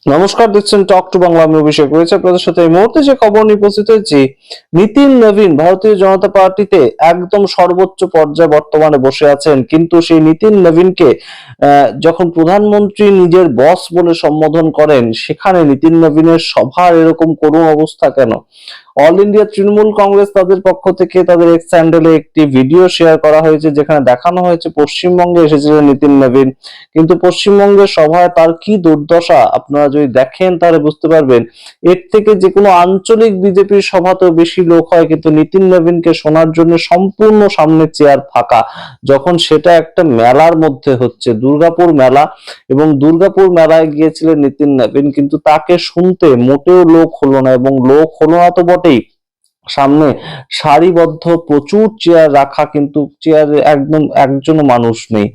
নমস্কার, দেখছেন talk to Bangla. আমি অভিষেক রয়েছে আপনাদের সাথে। এই মুহূর্তে যে খবর নিয়ে উপস্থিত হয়েছি, নিতিন নবীন ভারতীয় জনতা পার্টিতে একদম সর্বোচ্চ পর্যায়ে বর্তমানে বসে আছেন, কিন্তু সেই নিতিন নবীনকে যখন প্রধানমন্ত্রী নিজের বস বলে সম্বোধন করেন, সেখানে নিতিন নবীনের সভার এরকম করুণ অবস্থা কেন? অল ইন্ডিয়া তৃণমূল কংগ্রেস তাদের পক্ষ থেকে তাদের এক্স হ্যান্ডেলে একটি ভিডিও শেয়ার করা হয়েছে, যেখানে দেখানো হয়েছে পশ্চিমবঙ্গে এসেছিলেন নিতিন নবীন, কিন্তু পশ্চিমবঙ্গের সভায় তার কি দুর্দশা আপনারা যদি দেখেন তাহলে বুঝতে পারবেন। এর থেকে যে কোনো আঞ্চলিক বিজেপির সভাতেও বেশি লোক হয়, কিন্তু নিতিন নবীনকে শোনার জন্য সম্পূর্ণ সামনে চেয়ার ফাঁকা, যখন সেটা একটা মেলার মধ্যে হচ্ছে, দুর্গাপুর মেলা, এবং দুর্গাপুর মেলায় গিয়েছিলেন নিতিন নবীন, কিন্তু তাকে শুনতে মোটেও লোক হলো না। এবং লোক হলো না তো বটেই, সামনে সারিবদ্ধ প্রচুর চেয়ার রাখা, কিন্তু চেয়ারে একদম একজনও মানুষ নেই।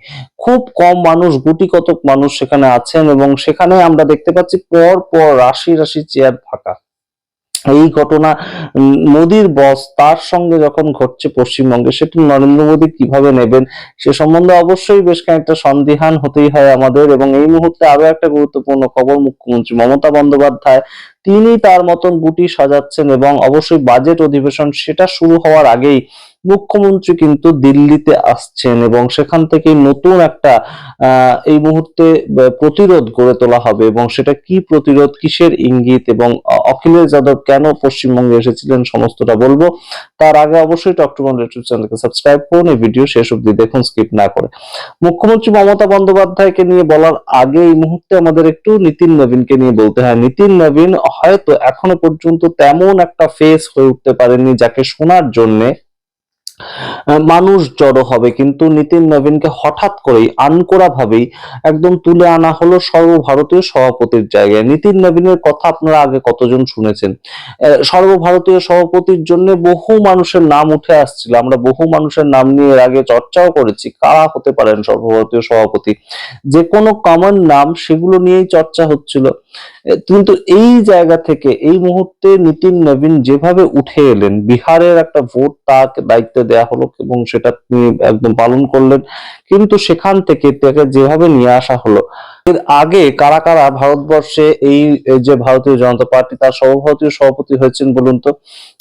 খুব কম মানুষ, গুটি কতক মানুষ সেখানে আছেন, এবং সেখানে আমরা দেখতে পাচ্ছি পর পর রাশি রাশি চেয়ার ফাঁকা। এই ঘটনা মোদির বস তার সঙ্গে যখন ঘটছে পশ্চিমবঙ্গে, সেটা নরেন্দ্র মোদী কিভাবে নেবেন সে সম্বন্ধে অবশ্যই বেশ খানিকটা সন্দিহান হতেই হয় আমাদের। এবং এই মুহূর্তে আরো একটা গুরুত্বপূর্ণ খবর, মুখ্যমন্ত্রী মমতা বন্দ্যোপাধ্যায় তিনি তার মতন গুটি সাজাচ্ছেন, এবং অবশ্যই বাজেট অধিবেশন সেটা শুরু হওয়ার আগেই মুখ্যমন্ত্রী কিন্তু দিল্লিতে আসছেন, এবং সেখান থেকে নতুন একটা এই মুহূর্তে প্রতিরোধ গড়ে তোলা হবে। এবং সেটা কি প্রতিরোধ, কিসের ইঙ্গিত, এবং অখিলেশ যাদব কেন পশ্চিমবঙ্গে এসেছিলেন, সমস্তটা বলবো। তার আগে অবশ্যই টক টু বাংলা ইউটিউব চ্যানেলকে সাবস্ক্রাইব করুন, এই ভিডিও শেষ অবধি দেখুন, স্কিপ না করে। মুখ্যমন্ত্রী মমতা বন্দ্যোপাধ্যায়কে নিয়ে বলার আগে এই মুহূর্তে আমাদের একটু নিতিন নবীনকে নিয়ে বলতে হয়। নিতিন নবীন হয়তো এখনো পর্যন্ত তেমন একটা ফেস হয়ে উঠতে পারেননি যাকে শোনার জন্য মানুষ জড়ো হবে, কিন্তু নিতিন নবীনকে হঠাৎ করেই আনকোড়া ভাবেই একদম তুলে আনা হলো সর্বভারতীয় সভাপতির জায়গায়। নিতিন নবীনের কথা আপনারা আগে কতজন শুনেছেন? সর্বভারতীয় সভাপতির জন্য বহু মানুষের নাম উঠে আসছিল, আমরা বহু মানুষের নাম নিয়ে এর আগে চর্চাও করেছি, কারা হতে পারেন সর্বভারতীয় সভাপতি। যে কোনো কমন নাম সেগুলো নিয়েই চর্চা হচ্ছিল, কিন্তু এই জায়গা থেকে এই মুহূর্তে নিতিন নবীন যেভাবে উঠে এলেন, বিহারের একটা ভোট তাকে দায়িত্ব দেওয়া হলো এবং সেটা তিনি একদম পালন করলেন, কিন্তু সেখান থেকে তাকে যেভাবে নিয়ে আসা হলো, এর আগে কারা কারা ভারতবর্ষে এই যে ভারতীয় জনতা পার্টি তার সর্বভারতীয় সভাপতি হয়েছেন বলুন তো?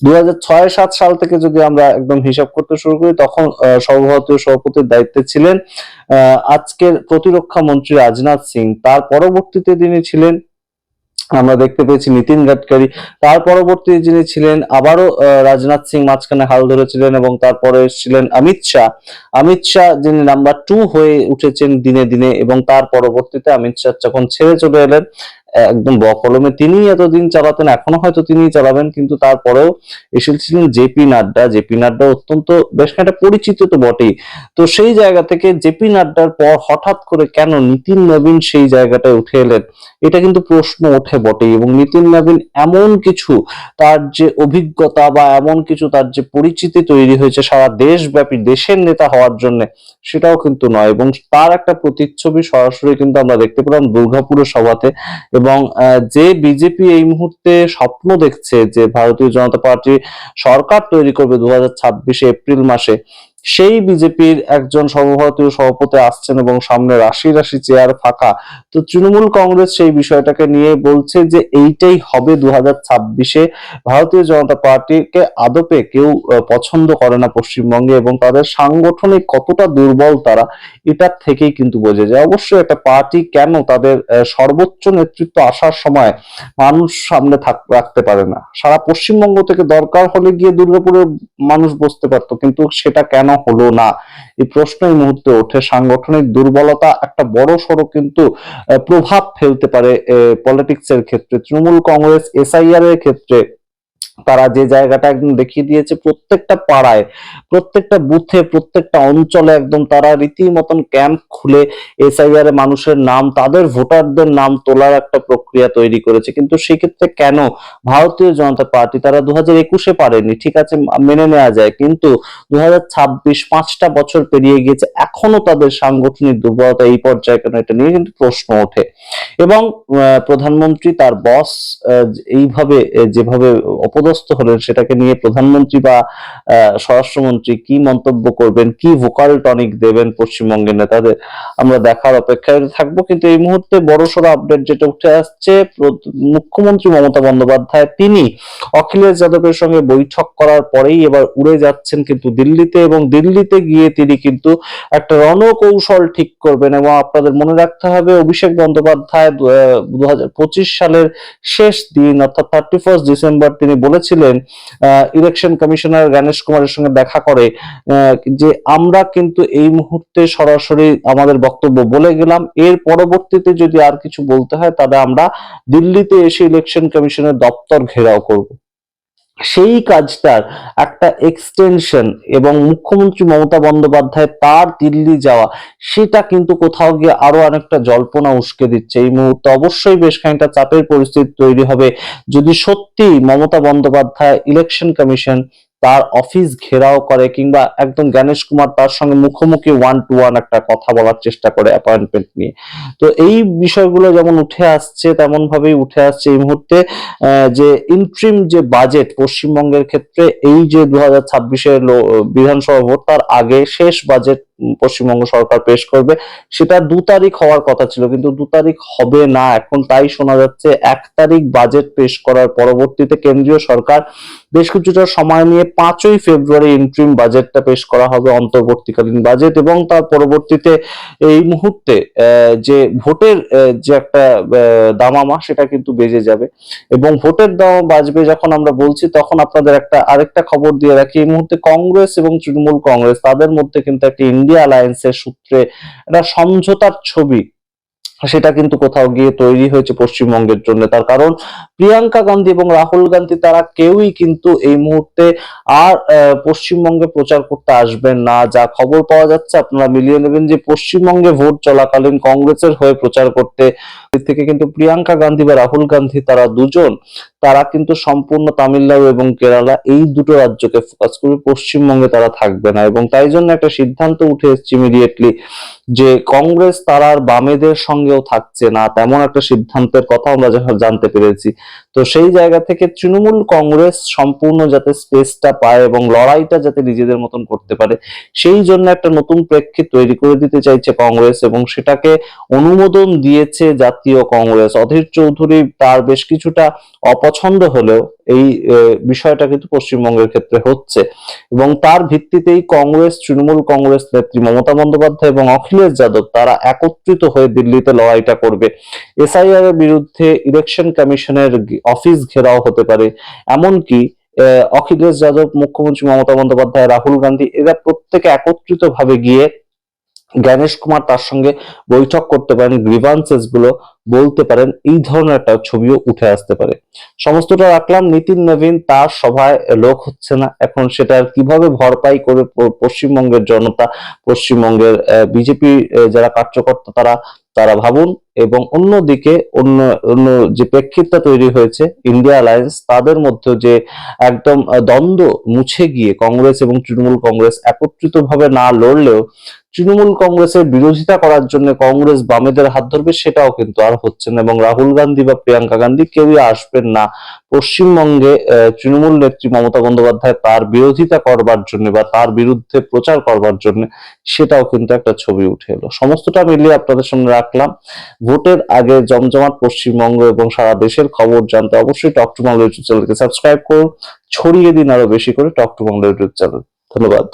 2006-7 সাল থেকে যদি আমরা একদম হিসাব করতে শুরু করি, তখন সর্বভারতীয় সভাপতির দায়িত্বে ছিলেন আজকের প্রতিরক্ষা মন্ত্রী রাজনাথ সিং। তার পরবর্তীতে তিনি ছিলেন, আমরা দেখতে পেয়েছি, নীতিন গাডকারি। তার পরবর্তী যিনি ছিলেন আবারও রাজনাথ সিং মাঝখানে হাল ধরেছিলেন, এবং তারপরে ছিলেন অমিত শাহ। অমিত শাহ যিনি নাম্বার 2 হয়ে উঠেছেন দিনে দিনে, এবং তার পরবর্তীতে অমিত শাহ যখন ছেড়ে চলে এলেন, একদম বকলমে তিনি এতদিন চালাতেন, এখনো হয়তো তিনিই চালাবেন, কিন্তু তারপরেও এসেছিলেন জেপি নাড্ডা। জেপি নাড্ডা অত্যন্ত বেশ একটা পরিচিত তো বটেই। তো সেই জায়গা থেকে জেপি নাড্ডার পর হঠাৎ করে কেন নিতিন নবীন সেই জায়গাটায় উঠে এলেন, এটা কিন্তু প্রশ্ন ওঠে বটেই। এবং নিতিন নবীন এমন কিছু তার যে অভিজ্ঞতা বা এমন কিছু তার যে পরিচিতি তৈরি হয়েছে সারা দেশব্যাপী, দেশের নেতা হওয়ার জন্য, সেটাও কিন্তু নয়। এবং তার একটা প্রতিচ্ছবি সরাসরি কিন্তু আমরা দেখতে পেলাম দুর্গাপুরের সভাতে। এবং যে বিজেপি এই মুহূর্তে স্বপ্ন দেখছে যে ভারতীয় জনতা পার্টি সরকার তৈরি করবে 2026 এপ্রিল মাসে, সেই বিজেপির একজন সর্বভারতীয় সভাপতি আসছেন, এবং সামনে রাশি রাশি চেয়ার ফাঁকা। তো তৃণমূল কংগ্রেস সেই বিষয়টাকে নিয়ে বলছে যে এইটাই হবে 2026-এ। ভারতীয় জনতা পার্টিকে আদপে কেউ পছন্দ করে না পশ্চিমবঙ্গে, এবং তাদের সাংগঠনিক কতটা দুর্বল তারা, এটার থেকেই কিন্তু বোঝা যায়। অবশ্যই একটা পার্টি কেন তাদের সর্বোচ্চ নেতৃত্ব আসার সময় মানুষ সামনে রাখতে পারে না? সারা পশ্চিমবঙ্গ থেকে দরকার হলে গিয়ে দুর্গাপুরের মানুষ বসতে পারতো, কিন্তু সেটা কেন হলো না, এই প্রশ্ন এই মুহূর্তে ওঠে। সাংগঠনিক দুর্বলতা একটা বড় সড়ো কিন্তু প্রভাব ফেলতে পারে পলিটিক্স এর ক্ষেত্রে। তৃণমূল কংগ্রেস এসআইআর এর ক্ষেত্রে তারা যে জায়গাটা একদম দেখিয়ে দিয়েছে, প্রত্যেকটা পাড়ায়, প্রত্যেকটা বুথে, প্রত্যেকটা অঞ্চলে একদম তারা রীতিমতন ক্যাম্প খুলে এসআইআর এ মানুষের নাম, তাদের ভোটারদের নাম তোলার একটা প্রক্রিয়া তৈরি করেছে। কিন্তু সেক্ষেত্রে কেন ভারতীয় জনতা পার্টি, তারা 2021-এ পারেনি, ঠিক আছে, মেনে নেওয়া যায়, কিন্তু 2026, 5টা বছর পেরিয়ে গিয়েছে, এখনো তাদের সাংগঠনিক দুর্বলতা এই পর্যায়ে কেন, এটা নিয়ে কিন্তু প্রশ্ন ওঠে। এবং প্রধানমন্ত্রী তার বস এইভাবে যেভাবে অপদস্থ হলেন, সেটাকে নিয়ে প্রধানমন্ত্রী বা স্বরাষ্ট্রমন্ত্রী কি মন্তব্য করবেন, কি ভোকাল টনিক দেবেন পশ্চিমবঙ্গের নেতাদের, আমরা দেখার অপেক্ষায় থাকবো। কিন্তু এই মুহূর্তে বড়সড় আপডেট যেটা উঠে আসছে, মুখ্যমন্ত্রী মমতা বন্দ্যোপাধ্যায় তিনি অখিলেশ যাদবের সঙ্গে বৈঠক করার পরেই এবার উড়ে যাচ্ছেন কিন্তু দিল্লিতে, এবং দিল্লিতে গিয়ে তিনি কিন্তু একটা রণকৌশল ঠিক করবেন। এবং আপনাদের মনে রাখতে হবে, অভিষেক বন্দ্যোপাধ্যায় 2025 সালের শেষ দিন অর্থাৎ 31 ডিসেম্বর তিনি বলেছিলেন ইলেকশন কমিশনার জ্ঞানেশ কুমারের সঙ্গে দেখা করে যে আমরা কিন্তু এই মুহূর্তে সরাসরি আমাদের বক্তব্য বলে গেলাম, এর পরবর্তীতে যদি আর কিছু বলতে হয় তাহলে আমরা দিল্লিতে এসে ইলেকশন কমিশনের দপ্তর ঘেরাও করব। সেই কাজটার একটা এক্সটেনশন, এবং মুখ্যমন্ত্রী মমতা বন্দ্যোপাধ্যায় তার দিল্লি যাওয়া, সেটা কিন্তু কোথাও গিয়ে আরো অনেকটা জল্পনা উস্কে দিচ্ছে। এই মুহূর্তে অবশ্যই বেশ খানিকটা চাপের পরিস্থিতি তৈরি হবে যদি সত্যি মমতা বন্দ্যোপাধ্যায় ইলেকশন কমিশন তার অফিস ঘেরাও করে, কিংবা একদম জ্ঞানেশ কুমার তার সঙ্গে মুখোমুখি 1-to-1 একটা কথা বলার চেষ্টা করে অ্যাপয়েন্টমেন্ট নিয়ে। তো এই বিষয়গুলো যেমন উঠে আসছে, তেমন ভাবেই উঠে আসছে এই মুহূর্তে যে ইন্ট্রিম যে বাজেট পশ্চিমবঙ্গের ক্ষেত্রে, এই যে 2026-এর বিধানসভা ভোট, তার আগে শেষ বাজেট পশ্চিমবঙ্গ সরকার পেশ করবে। সেটা 2 তারিখ হওয়ার কথা ছিল, কিন্তু 2 তারিখ হবে না এখন, তাই শোনা যাচ্ছে 1 তারিখ বাজেট পেশ করার পরবর্তীতে কেন্দ্রীয় সরকার বেশ কিছুটা সময় নিয়ে 5ই ফেব্রুয়ারি ইন্ট্রিম বাজেটটা পেশ করা হবে, অন্তর্বর্তীকালীন বাজেট। এবং তার পরবর্তীতে এই মুহূর্তে যে ভোটের যে একটা দামামা, সেটা কিন্তু বেজে যাবে। এবং ভোটের দাম বাজবে যখন আমরা বলছি, তখন আপনাদের আরেকটা খবর দিয়ে রাখি, এই মুহূর্তে কংগ্রেস এবং তৃণমূল কংগ্রেস তাদের মধ্যে কিন্তু একটা ইন্ডিয়া অ্যালায়েন্সের সূত্রে একটা সমঝোতার ছবি, সেটা কিন্তু কোথাও গিয়ে তৈরি হয়েছে পশ্চিমবঙ্গের জন্য। তার কারণ প্রিয়াঙ্কা গান্ধী এবং রাহুল গান্ধী তারা কেউই কিন্তু এই মুহূর্তে আর পশ্চিমবঙ্গে প্রচার করতে আসবেন না। যা খবর পাওয়া যাচ্ছে আপনারা মিলিয়ে নেবেন, যে পশ্চিমবঙ্গে ভোট চলাকালীন কংগ্রেসের হয়ে প্রচার করতে থেকে কিন্তু প্রিয়াঙ্কা গান্ধী বা রাহুল গান্ধী তারা দুজন, তারা কিন্তু সম্পূর্ণ তামিলনাড়ু এবং কেরালা এই দুটো রাজ্যকে ফোকাস করে পশ্চিমবঙ্গে তারা থাকবে না। এবং তাই জন্য একটা সিদ্ধান্ত উঠে এসেছে ইমিডিয়েটলি, যে কংগ্রেস তারা আর বামেদের সঙ্গেও থাকছে না, তেমন একটা সিদ্ধান্তের কথা আমরা জানতে পেরেছি। তো সেই জায়গা থেকে তৃণমূল কংগ্রেস সম্পূর্ণ যাতে স্পেসটা পায় এবং লড়াইটা যাতে নিজেদের মতন করতে পারে, সেই জন্য একটা নতুন প্রেক্ষিত তৈরি করে দিতে চাইছে কংগ্রেস, এবং সেটাকে অনুমোদন দিয়েছে জাতীয় কংগ্রেস। অধীর চৌধুরী তার বেশ কিছুটা অপছন্দ হলেও এই বিষয়টা কিন্তু পশ্চিমবঙ্গের ক্ষেত্রে হচ্ছে, এবং তার ভিত্তিতেই কংগ্রেস, তৃণমূল কংগ্রেস নেত্রী মমতা বন্দ্যোপাধ্যায় এবং অখিলেশ যাদব তারা একত্রিত হয়ে দিল্লিতে লড়াইটা করবে। এসআইআর এর বিরুদ্ধে ইলেকশন কমিশনের অফিস ঘেরাও হতে পারে, এমনকি অখিলেশ যাদব, মুখ্যমন্ত্রী মমতা বন্দ্যোপাধ্যায়, রাহুল গান্ধী এরা প্রত্যেকে একত্রিত ভাবে গিয়ে জ্ঞানেশ কুমার তার সঙ্গে বৈঠক করতে পারেন, গ্রিভান্সেস গুলো বলতে পারেন, এই ধরনের একটা ছবিও উঠে আসতে পারে। সমস্তটা রাখলাম, নীতিন নবীন তার সভায় লোক হচ্ছে না, এখন সেটা কিভাবে ভরপাই করে পশ্চিমবঙ্গের জনতা, পশ্চিমবঙ্গের বিজেপি যারা কার্যকর্তা তারা তারা ভাবুন। এবং অন্যদিকে অন্য অন্য যে প্রেক্ষিতটা তৈরি হয়েছে ইন্ডিয়া অ্যালায়েন্স, তাদের মধ্যে যে একদম দ্বন্দ্ব মুছে গিয়ে কংগ্রেস এবং তৃণমূল কংগ্রেস একত্রিত ভাবে না লড়লেও তৃণমূল কংগ্রেসের বিরোধিতা করার জন্য কংগ্রেস বামেদের হাত ধরবে, সেটাও কিন্তু আর হচ্ছে না। এবং রাহুল গান্ধী বা প্রিয়াঙ্কা গান্ধী কেউই আসবেন না পশ্চিমবঙ্গে তৃণমূল নেত্রী মমতা বন্দ্যোপাধ্যায় তার বিরোধিতা করবার জন্য বা তার বিরুদ্ধে প্রচার করবার জন্য, সেটাও কিন্তু একটা ছবি উঠে এলো। সমস্তটা মিলিয়ে আপনাদের সামনে রাখলাম। ভোটের আগে জমজমাট পশ্চিমবঙ্গ এবং সারা দেশের খবর জানতে অবশ্যই টক টু বাংলা ইউটিউব চ্যানেলকে সাবস্ক্রাইব করুন, ছড়িয়ে দিন আরো বেশি করে talk to Bangla YouTube channel. ধন্যবাদ।